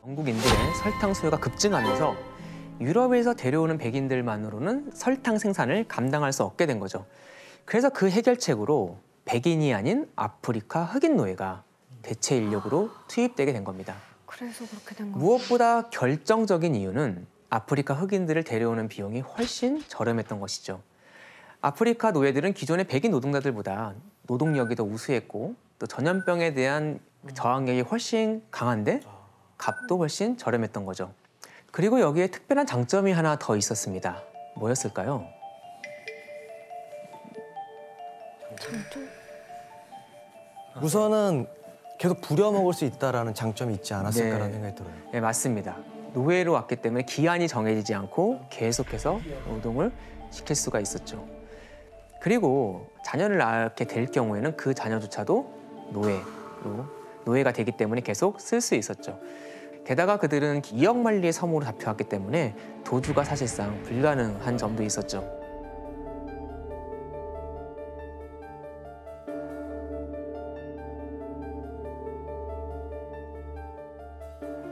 영국인들의 설탕 수요가 급증하면서 유럽에서 데려오는 백인들만으로는 설탕 생산을 감당할 수 없게 된 거죠. 그래서 그 해결책으로 백인이 아닌 아프리카 흑인 노예가 대체 인력으로 투입되게 된 겁니다. 그래서 그렇게 된 거예요. 무엇보다 결정적인 이유는 아프리카 흑인들을 데려오는 비용이 훨씬 저렴했던 것이죠. 아프리카 노예들은 기존의 백인 노동자들보다 노동력이 더 우수했고 또 전염병에 대한 저항력이 훨씬 강한데 값도 훨씬 저렴했던 거죠. 그리고 여기에 특별한 장점이 하나 더 있었습니다. 뭐였을까요? 장점? 우선은 계속 부려먹을 수 있다라는 장점이 있지 않았을까라는 네. 생각이 들어요. 네, 맞습니다. 노예로 왔기 때문에 기한이 정해지지 않고 계속해서 노동을 시킬 수가 있었죠. 그리고 자녀를 낳게 될 경우에는 그 자녀조차도 노예가 되기 때문에 계속 쓸 수 있었죠. 게다가 그들은 이역만리의 섬으로 잡혀왔기 때문에 도주가 사실상 불가능한 점도 있었죠.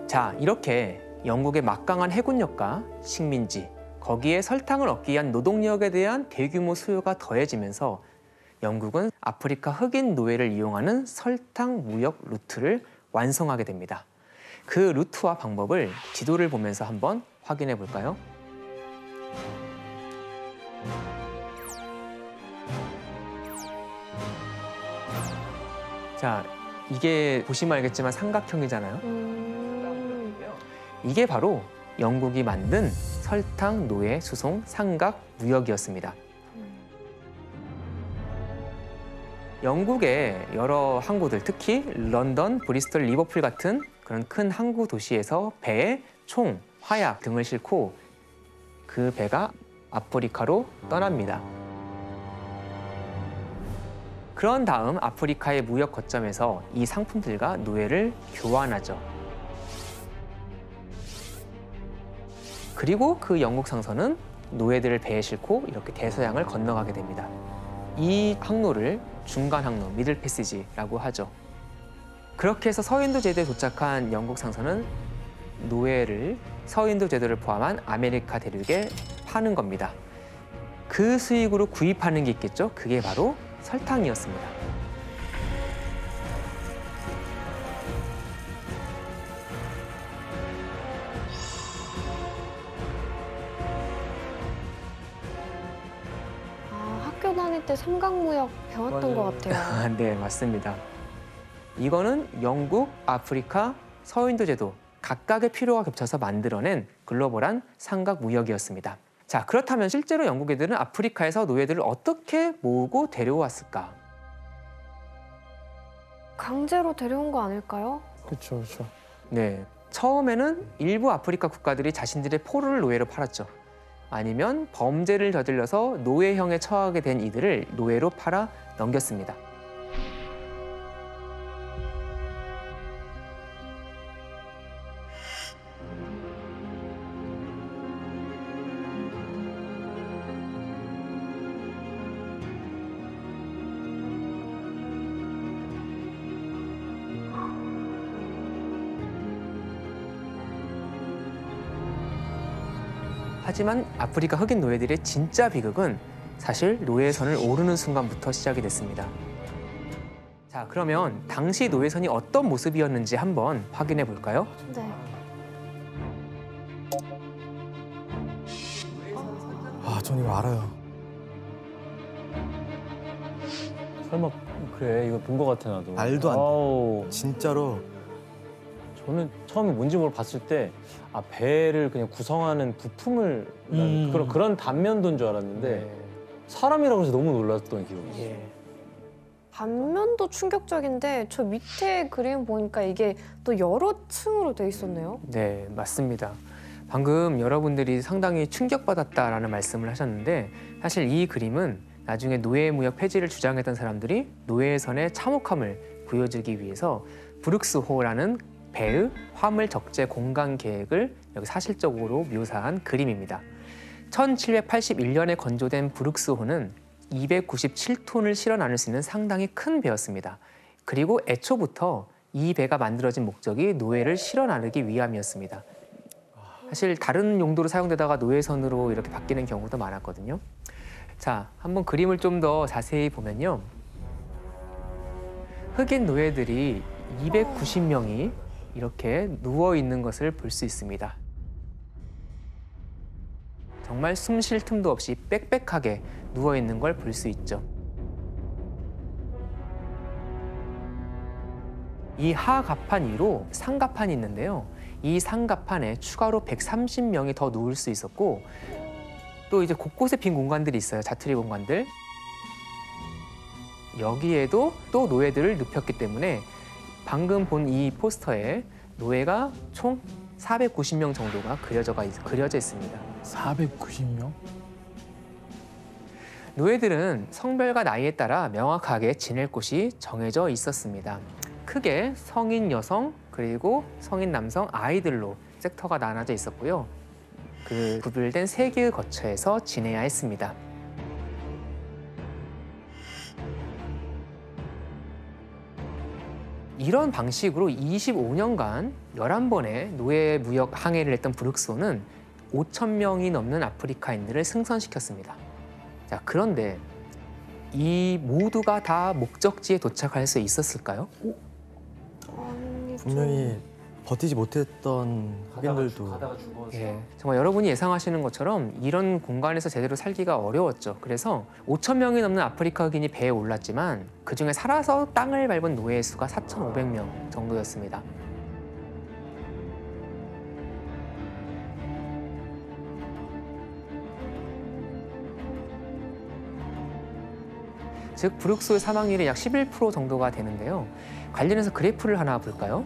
자, 이렇게 영국의 막강한 해군력과 식민지, 거기에 설탕을 얻기 위한 노동력에 대한 대규모 수요가 더해지면서 영국은 아프리카 흑인 노예를 이용하는 설탕 무역 루트를 완성하게 됩니다. 그 루트와 방법을 지도를 보면서 한번 확인해 볼까요? 자, 이게 보시면 알겠지만 삼각형이잖아요. 이게 바로 영국이 만든 설탕 노예 수송 삼각 무역이었습니다. 영국의 여러 항구들, 특히 런던, 브리스톨, 리버풀 같은 그런 큰 항구 도시에서 배에 총, 화약 등을 싣고 그 배가 아프리카로 떠납니다. 그런 다음 아프리카의 무역 거점에서 이 상품들과 노예를 교환하죠. 그리고 그 영국 상선은 노예들을 배에 싣고 이렇게 대서양을 건너가게 됩니다. 이 항로를 중간 항로, 미들 패시지라고 하죠. 그렇게 해서 서인도 제도에 도착한 영국 상선은 노예를 서인도 제도를 포함한 아메리카 대륙에 파는 겁니다. 그 수익으로 구입하는 게 있겠죠? 그게 바로 설탕이었습니다. 학교 다닐 때 삼각무역 배웠던 것 같아요. 네, 맞습니다. 이거는 영국, 아프리카, 서인도 제도 각각의 필요가 겹쳐서 만들어낸 글로벌한 삼각무역이었습니다. 자, 그렇다면 실제로 영국 애들은 아프리카에서 노예들을 어떻게 모으고 데려왔을까? 강제로 데려온 거 아닐까요? 그렇죠, 그렇죠. 네, 처음에는 일부 아프리카 국가들이 자신들의 포로를 노예로 팔았죠. 아니면 범죄를 저질러서 노예형에 처하게 된 이들을 노예로 팔아 넘겼습니다. 하지만 아프리카 흑인 노예들의 진짜 비극은 사실 노예선을 오르는 순간부터 시작이 됐습니다. 자, 그러면 당시 노예선이 어떤 모습이었는지 한번 확인해 볼까요? 네. 아, 전 이거 알아요. 설마 그래 이거 본 것 같아 나도. 말도 안 돼. 아우, 진짜로. 저는 처음에 뭔지 모르고 봤을 때 아 배를 그냥 구성하는 부품을 그런 단면도인 줄 알았는데 사람이라고 해서 너무 놀랐던 기억이 있어요. 단면도 충격적인데 저 밑에 그림 보니까 이게 또 여러 층으로 돼 있었네요. 네, 맞습니다. 방금 여러분들이 상당히 충격받았다라는 말씀을 하셨는데 사실 이 그림은 나중에 노예무역 폐지를 주장했던 사람들이 노예선의 참혹함을 보여주기 위해서 브룩스호라는 배의 화물 적재 공간 계획을 여기 사실적으로 묘사한 그림입니다. 1781년에 건조된 브룩스호는 297톤을 실어 나눌 수 있는 상당히 큰 배였습니다. 그리고 애초부터 이 배가 만들어진 목적이 노예를 실어 나르기 위함이었습니다. 사실 다른 용도로 사용되다가 노예선으로 이렇게 바뀌는 경우도 많았거든요. 자, 한번 그림을 좀 더 자세히 보면요. 흑인 노예들이 290명이 이렇게 누워 있는 것을 볼 수 있습니다. 정말 숨 쉴 틈도 없이 빽빽하게 누워 있는 걸 볼 수 있죠. 이 하갑판 위로 상갑판이 있는데요. 이 상갑판에 추가로 130명이 더 누울 수 있었고 또 이제 곳곳에 빈 공간들이 있어요. 자투리 공간들. 여기에도 또 노예들을 눕혔기 때문에 방금 본 이 포스터에 노예가 총 490명 정도가 그려져 있습니다. 490명? 노예들은 성별과 나이에 따라 명확하게 지낼 곳이 정해져 있었습니다. 크게 성인 여성 그리고 성인 남성 아이들로 섹터가 나눠져 있었고요. 그 구별된 3개의 거처에서 지내야 했습니다. 이런 방식으로 25년간 11번의 노예 무역 항해를 했던 브룩소는 5,000명이 넘는 아프리카인들을 승선시켰습니다. 자, 그런데 이 모두가 다 목적지에 도착할 수 있었을까요? 아니, 분명히 버티지 못했던 흑인들도 예, 정말 여러분이 예상하시는 것처럼 이런 공간에서 제대로 살기가 어려웠죠. 그래서 5,000명이 넘는 아프리카 흑인이 배에 올랐지만 그중에 살아서 땅을 밟은 노예의 수가 4,500명 정도였습니다. 즉 브룩소의 사망률이 약 11% 정도가 되는데요. 관련해서 그래프를 하나 볼까요?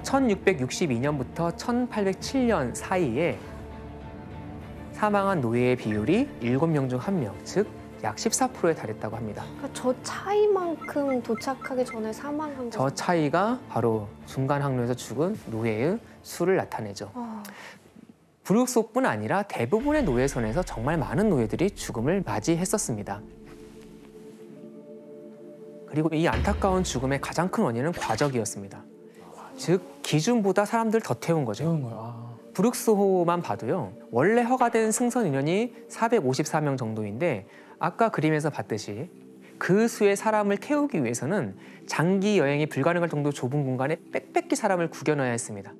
1662년부터 1807년 사이에 사망한 노예의 비율이 7명 중 1명, 즉 약 14%에 달했다고 합니다. 그러니까 저 차이만큼 도착하기 전에 사망한 저 차이가 바로 중간 항로에서 죽은 노예의 수를 나타내죠. 브룩소뿐 아니라 대부분의 노예선에서 정말 많은 노예들이 죽음을 맞이했었습니다. 그리고 이 안타까운 죽음의 가장 큰 원인은 과적이었습니다. 즉 기준보다 사람들 더 태운 거죠. 태운 거야. 브룩소호만 봐도요. 원래 허가된 승선 인원이 454명 정도인데 아까 그림에서 봤듯이 그 수의 사람을 태우기 위해서는 장기 여행이 불가능할 정도 좁은 공간에 빽빽히 사람을 구겨 넣어야 했습니다.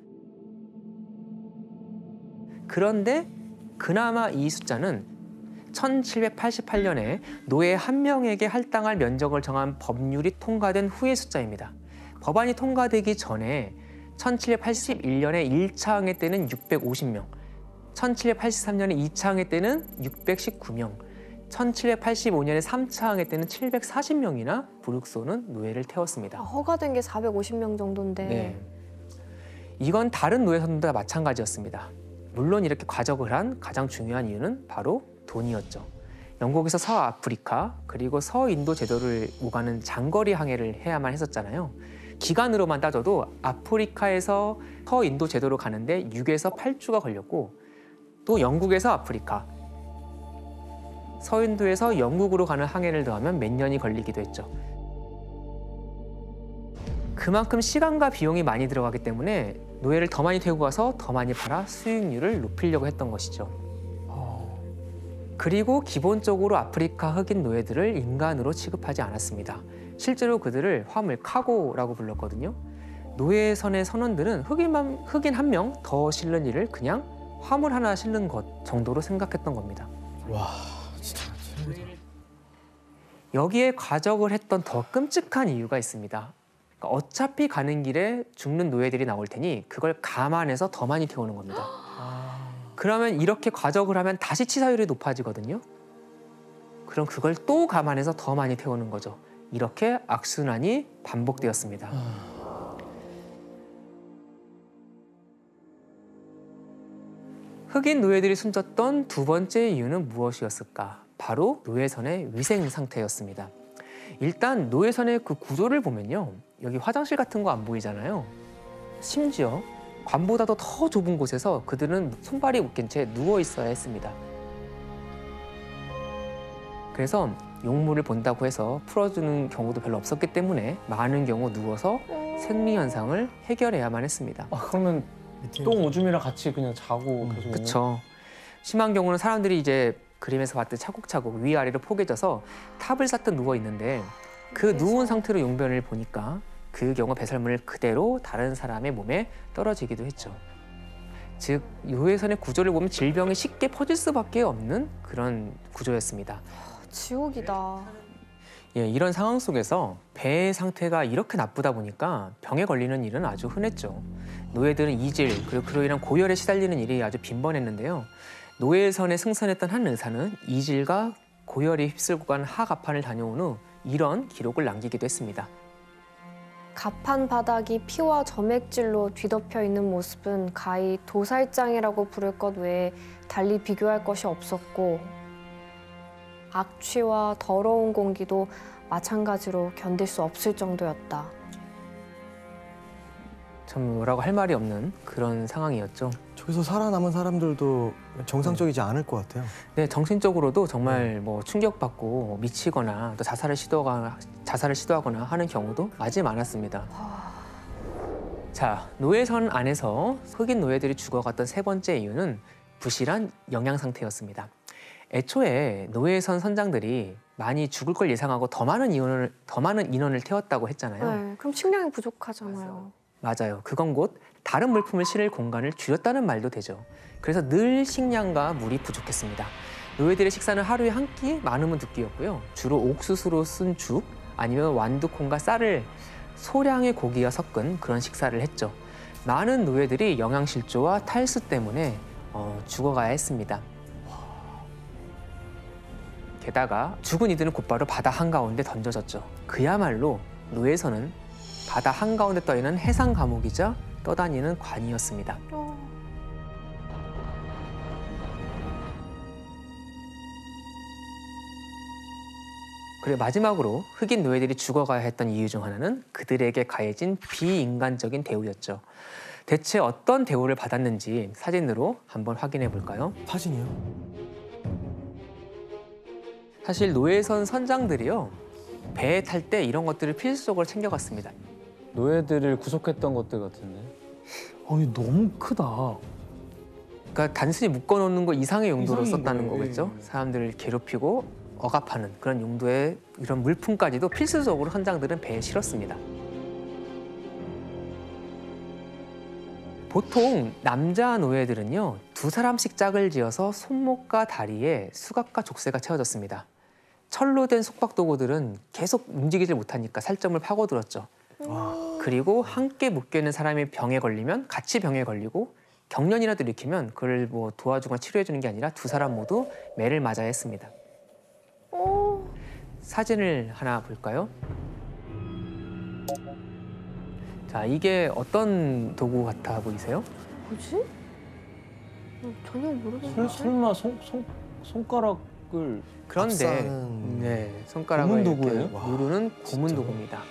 그런데 그나마 이 숫자는 1788년에 노예 1명에게 할당할 면적을 정한 법률이 통과된 후의 숫자입니다. 법안이 통과되기 전에 1781년에 1차 항해 때는 650명, 1783년에 2차 항해 때는 619명, 1785년에 3차 항해 때는 740명이나 브룩소는 노예를 태웠습니다. 허가된 게 450명 정도인데. 네. 이건 다른 노예선들과 마찬가지였습니다. 물론 이렇게 과적을 한 가장 중요한 이유는 바로 돈이었죠. 영국에서 서아프리카 그리고 서인도 제도를 오가는 장거리 항해를 해야만 했었잖아요. 기간으로만 따져도 아프리카에서 서인도 제도로 가는데 6에서 8주가 걸렸고 또 영국에서 아프리카, 서인도에서 영국으로 가는 항해를 더하면 몇 년이 걸리기도 했죠. 그만큼 시간과 비용이 많이 들어가기 때문에 노예를 더 많이 태우고 가서 더 많이 팔아 수익률을 높이려고 했던 것이죠. 그리고 기본적으로 아프리카 흑인 노예들을 인간으로 취급하지 않았습니다. 실제로 그들을 화물 카고라고 불렀거든요. 노예선의 선원들은 흑인 1명 더 실는 일을 그냥 화물 하나 실는 것 정도로 생각했던 겁니다. 와 진짜 최악이다. 여기에 과적을 했던 더 끔찍한 이유가 있습니다. 그러니까 어차피 가는 길에 죽는 노예들이 나올 테니 그걸 감안해서 더 많이 태우는 겁니다. 그러면 이렇게 과적을 하면 다시 치사율이 높아지거든요. 그럼 그걸 또 감안해서 더 많이 태우는 거죠. 이렇게 악순환이 반복되었습니다. 흑인 노예들이 숨졌던 두 번째 이유는 무엇이었을까? 바로 노예선의 위생 상태였습니다. 일단 노예선의 그 구조를 보면요. 여기 화장실 같은 거 안 보이잖아요. 심지어 관보다도 더 좁은 곳에서 그들은 손발이 묶인 채 누워 있어야 했습니다. 그래서 용물을 본다고 해서 풀어주는 경우도 별로 없었기 때문에 많은 경우 누워서 생리 현상을 해결해야만 했습니다. 아, 그러면 똥 오줌이랑 같이 그냥 자고 계속. 그렇죠. 심한 경우는 사람들이 이제 그림에서 봤듯 차곡차곡 위아래로 포개져서 탑을 쌓듯 누워 있는데 그 누운 상태로 용변을 보니까 그 경우 배설물을 그대로 다른 사람의 몸에 떨어지기도 했죠. 즉 요해선의 구조를 보면 질병이 쉽게 퍼질 수밖에 없는 그런 구조였습니다. 지옥이다. 예, 이런 상황 속에서 배의 상태가 이렇게 나쁘다 보니까 병에 걸리는 일은 아주 흔했죠. 노예들은 이질 그리고 그로 인한 고열에 시달리는 일이 아주 빈번했는데요. 노예선에 승선했던 한 의사는 이질과 고열이 휩쓸고 간 하갑판을 다녀온 후 이런 기록을 남기기도 했습니다. 갑판 바닥이 피와 점액질로 뒤덮여 있는 모습은 가히 도살장이라고 부를 것 외에 달리 비교할 것이 없었고 악취와 더러운 공기도 마찬가지로 견딜 수 없을 정도였다. 참 뭐라고 할 말이 없는 그런 상황이었죠. 저기서 살아남은 사람들도 정상적이지 않을 것 같아요. 네, 정신적으로도 정말 뭐 충격받고 미치거나 또 자살을 시도하거나 하는 경우도 아주 많았습니다. 자, 노예선 안에서 흑인 노예들이 죽어갔던 세 번째 이유는 부실한 영양 상태였습니다. 애초에 노예선 선장들이 많이 죽을 걸 예상하고 더 많은 인원을 태웠다고 했잖아요. 네, 그럼 식량이 부족하잖아요. 맞아요. 그건 곧 다른 물품을 실을 공간을 줄였다는 말도 되죠. 그래서 늘 식량과 물이 부족했습니다. 노예들의 식사는 하루에 한 끼, 많으면 두 끼였고요. 주로 옥수수로 쓴 죽, 아니면 완두콩과 쌀을 소량의 고기와 섞은 그런 식사를 했죠. 많은 노예들이 영양실조와 탈수 때문에 죽어가야 했습니다. 게다가 죽은 이들은 곧바로 바다 한가운데 던져졌죠. 그야말로 노예선은 바다 한가운데 떠있는 해상 감옥이자 떠다니는 관이었습니다. 그리고 마지막으로 흑인 노예들이 죽어가야 했던 이유 중 하나는 그들에게 가해진 비인간적인 대우였죠. 대체 어떤 대우를 받았는지 사진으로 한번 확인해 볼까요? 사진이요? 사실 노예선 선장들이요, 배에 탈 때 이런 것들을 필수적으로 챙겨갔습니다. 노예들을 구속했던 것들 같은데. 아니 너무 크다. 그러니까 단순히 묶어놓는 거 이상의 용도로 이상인 썼다는 거예요. 거겠죠. 예. 사람들을 괴롭히고 억압하는 그런 용도의 이런 물품까지도 필수적으로 선장들은 배에 실었습니다. 보통 남자 노예들은요, 두 사람씩 짝을 지어서 손목과 다리에 수갑과 족쇄가 채워졌습니다. 철로 된 속박도구들은 계속 움직이질 못하니까 살점을 파고들었죠. 그리고 함께 묶여있는 사람이 병에 걸리면 같이 병에 걸리고 경련이라도 일으키면 그걸 뭐 도와주거나 치료해주는 게 아니라 두 사람 모두 매를 맞아야 했습니다. 사진을 하나 볼까요? 자, 이게 어떤 도구 같아 보이세요? 뭐지? 전혀 모르겠는데. 설마 손가락을 그런데 압사하는- 네, 손가락을 고문 이렇게 도구예요? 와, 누르는 고문 진짜. 도구입니다.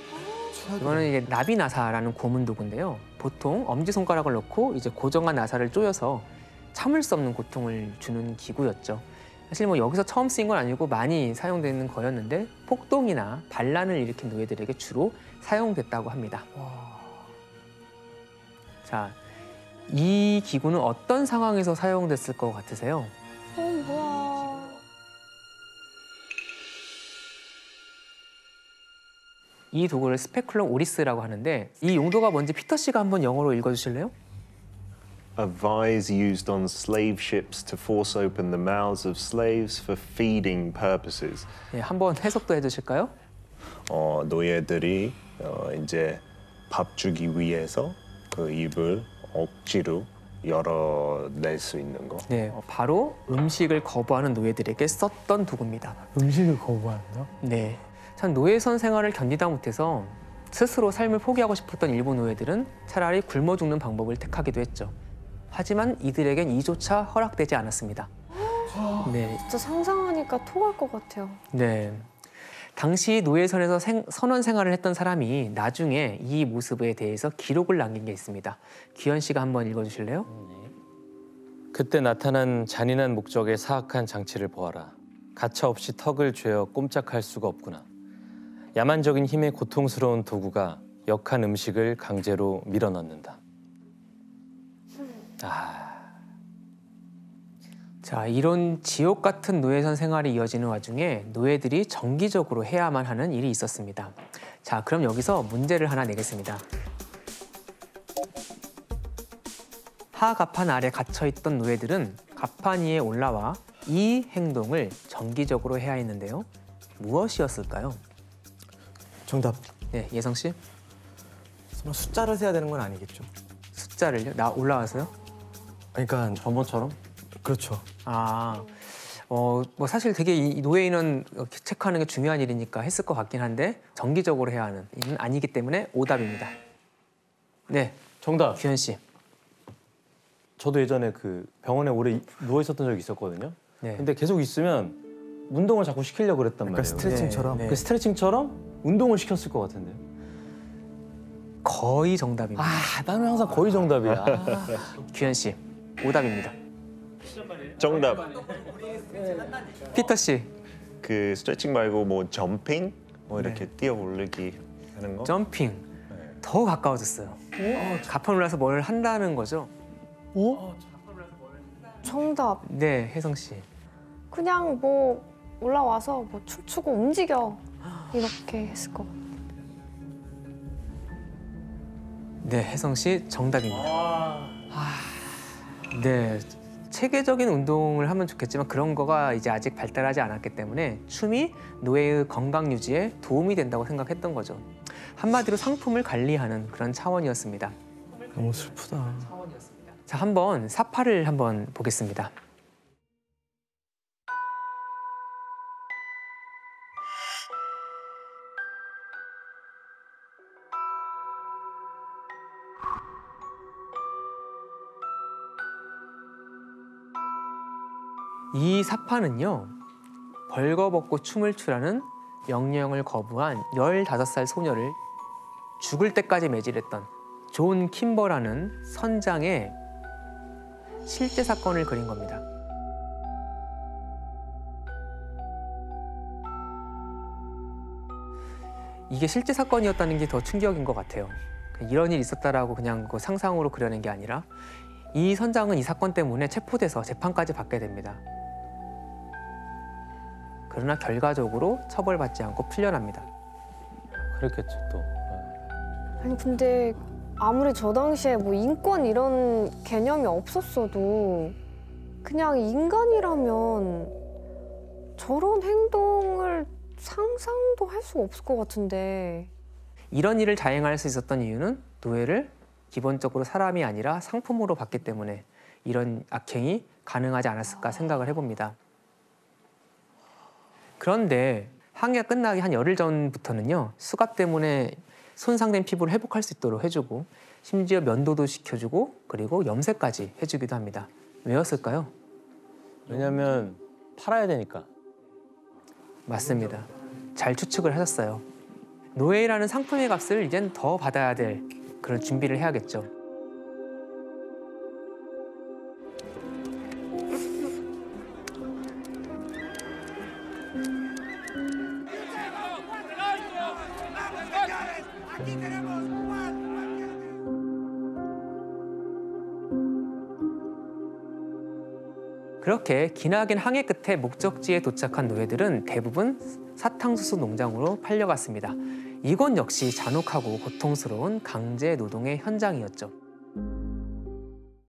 최악이다. 이거는 이제 나비나사라는 고문 도구인데요. 보통 엄지 손가락을 넣고 이제 고정한 나사를 조여서 참을 수 없는 고통을 주는 기구였죠. 사실 뭐 여기서 처음 쓰인 건 아니고 많이 사용되는 거였는데 폭동이나 반란을 일으킨 노예들에게 주로 사용됐다고 합니다. 자, 이 기구는 어떤 상황에서 사용됐을 것 같으세요? 뭐야. 이 도구를 스페큘럼 오리스라고 하는데 이 용도가 뭔지 피터 씨가 한번 영어로 읽어주실래요? A vise used on slave ships to force open the mouths of slaves for feeding purposes. 네, 한번 해석도 해주실까요? 노예들이 이제 밥 주기 위해서 그 입을 억지로 열어낼 수 있는 거. 네, 바로 음식을 거부하는 노예들에게 썼던 도구입니다. 음식을 거부한다? 네, 참 노예선 생활을 견디다 못해서 스스로 삶을 포기하고 싶었던 일부 노예들은 차라리 굶어 죽는 방법을 택하기도 했죠. 하지만 이들에겐 이조차 허락되지 않았습니다. 네, 진짜 상상하니까 토할 것 같아요. 네. 당시 노예선에서 선원 생활을 했던 사람이 나중에 이 모습에 대해서 기록을 남긴 게 있습니다. 규현 씨가 한번 읽어주실래요? 그때 나타난 잔인한 목적의 사악한 장치를 보아라. 가차없이 턱을 죄어 꼼짝할 수가 없구나. 야만적인 힘의 고통스러운 도구가 역한 음식을 강제로 밀어넣는다. 자, 이런 지옥 같은 노예선 생활이 이어지는 와중에 노예들이 정기적으로 해야만 하는 일이 있었습니다. 자, 그럼 여기서 문제를 하나 내겠습니다. 하 갑판 아래 갇혀있던 노예들은 갑판 위에 올라와 이 행동을 정기적으로 해야 했는데요. 무엇이었을까요? 정답. 네, 예성 씨. 설마 숫자를 세야 되는 건 아니겠죠? 숫자를요? 나 올라와서요? 그러니까 저번처럼? 그렇죠. 뭐 사실 되게 이 노예인은 체크하는 게 중요한 일이니까 했을 것 같긴 한데 정기적으로 해야 하는 일은 아니기 때문에 오답입니다. 네, 정답. 규현 씨. 저도 예전에 그 병원에 오래 누워 있었던 적이 있었거든요. 네. 근데 계속 있으면 운동을 자꾸 시키려고 그랬단 그러니까 말이에요. 스트레칭처럼. 네. 그 스트레칭처럼 운동을 시켰을 것 같은데요. 거의 정답입니다. 나는 항상 거의 정답이야. 규현 씨, 오답입니다. 정답. 피터 씨, 그 스트레칭 말고 뭐 점핑? 뭐 이렇게 뛰어 오르기 하는 거? 점핑. 더 가까워졌어요. 가판 올라서 뭘 한다는 거죠? 정답. 네, 혜성 씨. 그냥 뭐 올라와서 뭐 춤추고 움직여 이렇게 했을 것 같아요. 네, 혜성 씨 정답입니다. 네, 체계적인 운동을 하면 좋겠지만 그런 거가 이제 아직 발달하지 않았기 때문에 춤이 노예의 건강 유지에 도움이 된다고 생각했던 거죠. 한마디로 상품을 관리하는 그런 차원이었습니다. 너무 슬프다. 자, 한번 사파를 한번 보겠습니다. 이 사파는요, 벌거벗고 춤을 추라는 명령을 거부한 15살 소녀를 죽을 때까지 매질했던 존 킴버라는 선장의 실제 사건을 그린 겁니다. 이게 실제 사건이었다는 게 더 충격인 것 같아요. 이런 일이 있었다라고 그냥 그 상상으로 그려낸 게 아니라 이 선장은 이 사건 때문에 체포돼서 재판까지 받게 됩니다. 그러나 결과적으로 처벌받지 않고 풀려납니다. 그랬겠죠 또. 아니 근데 아무리 저 당시에 뭐 인권 이런 개념이 없었어도 그냥 인간이라면 저런 행동을 상상도 할 수가 없을 것 같은데. 이런 일을 자행할 수 있었던 이유는 노예를 기본적으로 사람이 아니라 상품으로 봤기 때문에 이런 악행이 가능하지 않았을까 생각을 해봅니다. 그런데 항해가 끝나기 한 열흘 전부터는요, 수갑 때문에 손상된 피부를 회복할 수 있도록 해주고 심지어 면도도 시켜주고 그리고 염색까지 해주기도 합니다. 왜였을까요? 왜냐면 팔아야 되니까. 맞습니다. 잘 추측을 하셨어요. 노예라는 상품의 값을 이젠 더 받아야 될 그런 준비를 해야겠죠. 그렇게 기나긴 항해 끝에 목적지에 도착한 노예들은 대부분 사탕수수 농장으로 팔려갔습니다. 이건 역시 잔혹하고 고통스러운 강제 노동의 현장이었죠.